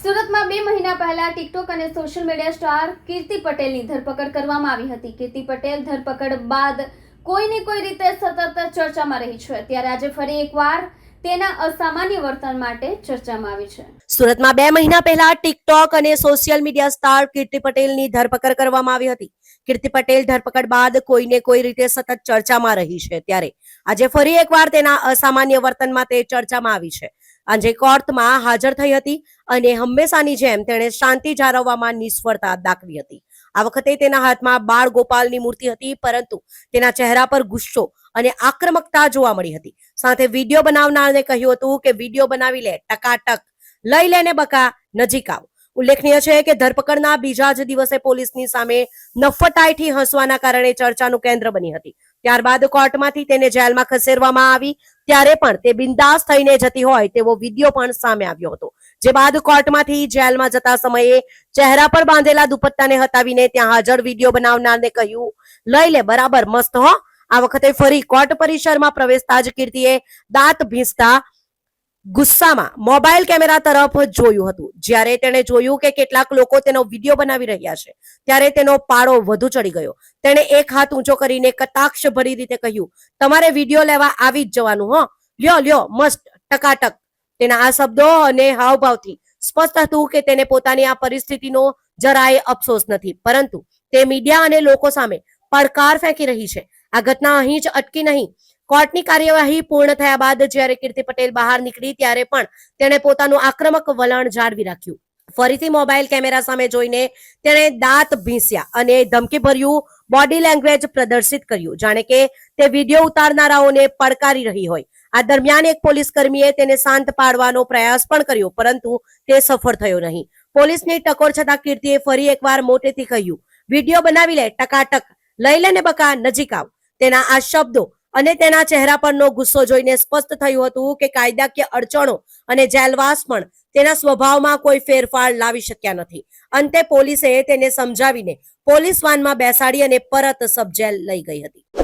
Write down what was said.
સુરતમાં 2 મહિના પહેલા ટિકટોક અને સોશિયલ મીડિયા સ્ટાર કીર્તિ પટેલની ધરપકડ કરવામાં આવી હતી। કીર્તિ પટેલ ધરપકડ બાદ કોઈને કોઈ રીતે સતત ચર્ચામાં રહી છે, ત્યારે આજે ફરી એકવાર તેના અસામાન્ય વર્તન માટે ચર્ચામાં આવી છે। સુરતમાં 2 મહિના પહેલા ટિકટોક અને સોશિયલ મીડિયા સ્ટાર કીર્તિ પટેલની ધરપકડ કરવામાં આવી હતી। કીર્તિ પટેલ ધરપકડ બાદ કોઈને કોઈ રીતે સતત ચર્ચામાં રહી છે, ત્યારે આજે ફરી એકવાર તેના અસામાન્ય વર્તનમાં તે ચર્ચામાં આવી છે। આજે કોર્ટમાં હાજર થઈ હતી અને હંમેશાની જેમ તેણે શાંતિ જાળવવામાં નિષ્ફળતા દાખવી હતી। આ વખતે તેના હાથમાં બાળ ગોપાલની મૂર્તિ હતી, પરંતુ તેના ચહેરા પર ગુસ્સો અને આક્રમકતા જોવા મળી હતી। સાથે વિડીયો બનાવનારને કહ્યું હતું કે વિડીયો બનાવી લે, ટકાટક લઈ લેને બકા, નજીક આવ। ઉલ્લેખનીય છે કે ધરપકડના બીજા જ દિવસે પોલીસની સામે નફ્ફટાઈથી હસવાના કારણે ચર્ચાનું કેન્દ્ર બની હતી। ત્યારબાદ કોર્ટમાંથી તેને જેલમાં ખસેડવામાં આવી, ત્યારે પણ તે બિંદાસ થઈને જતી હોય તેવો વિડીયો પણ સામે આવ્યો હતો। જે બાદ કોર્ટમાંથી જેલમાં જતા સમયે ચહેરા પર બાંધેલા દુપટ્ટાને હટાવીને ત્યાં હાજર વિડીયો બનાવનારને કહ્યું, લઈ લે, બરાબર મસ્ત હો। આ વખતે ફરી કોર્ટ પરિસરમાં પ્રવેશતા જ કીર્તિએ દાંત ભીંસતા ગુસ્સામાં મોબાઈલ કેમેરા તરફ જોયું હતું। જ્યારે તેણે જોયું કે કેટલાક લોકો તેનો વિડીયો બનાવી રહ્યા છે, ત્યારે તેનો પાળો વધુ ચડી ગયો। તેણે એક હાથ ઊંચો કરીને કટાક્ષ ભરી રીતે કહ્યું, તમારે વિડીયો લેવા આવી જ જવાનું હો, લ્યો લ્યો મસ્ત, ટકાટક। તેના આ શબ્દો અને હાવભાવથી સ્પષ્ટ હતું કે તેને પોતાની આ પરિસ્થિતિનો જરાય અફસોસ નથી, પરંતુ તે મીડિયા અને લોકો સામે પડકાર ફેંકી રહી છે। આ ઘટના અહીં જ અટકી નહીં। કોર્ટની કાર્યવાહી પૂર્ણ થયા બાદ જ્યારે કીર્તિ પટેલ બહાર નીકળી, ત્યારે પણ તેણે પોતાનું આક્રમક વલણ જાળવી રાખ્યું। ફરીથી મોબાઈલ કેમેરા સામે જોઈને તેણે દાંત ભીંસ્યા અને ધમકીભર્યું બોડી લેંગ્વેજ પ્રદર્શિત કર્યું, જાણે કે તે વિડીયો ઉતારનારાઓને પડકારી રહી હોય। આ દરમિયાન એક પોલીસ કર્મીએ તેને શાંત પાડવાનો પ્રયાસ પણ કર્યો, પરંતુ તે સફળ થયો નહીં। પોલીસની ટકોર છતાં કીર્તિએ ફરી એકવાર મોટેથી કહ્યું, વિડીયો બનાવી લે, ટકાટક લઈ લેને બકા, નજીક આવ। તેના આ શબ્દો અને તેના ચહેરા પરનો ગુસ્સો જોઈને સ્પષ્ટ થયું હતું કે કાયદાકીય અડચણો અને જેલવાસ પણ તેના સ્વભાવમાં કોઈ ફેરફાર લાવી શક્યા નથી। અંતે પોલીસે તેને સમજાવીને પોલીસ વાનમાં બેસાડી અને પરત સબ જેલ લઈ ગઈ હતી।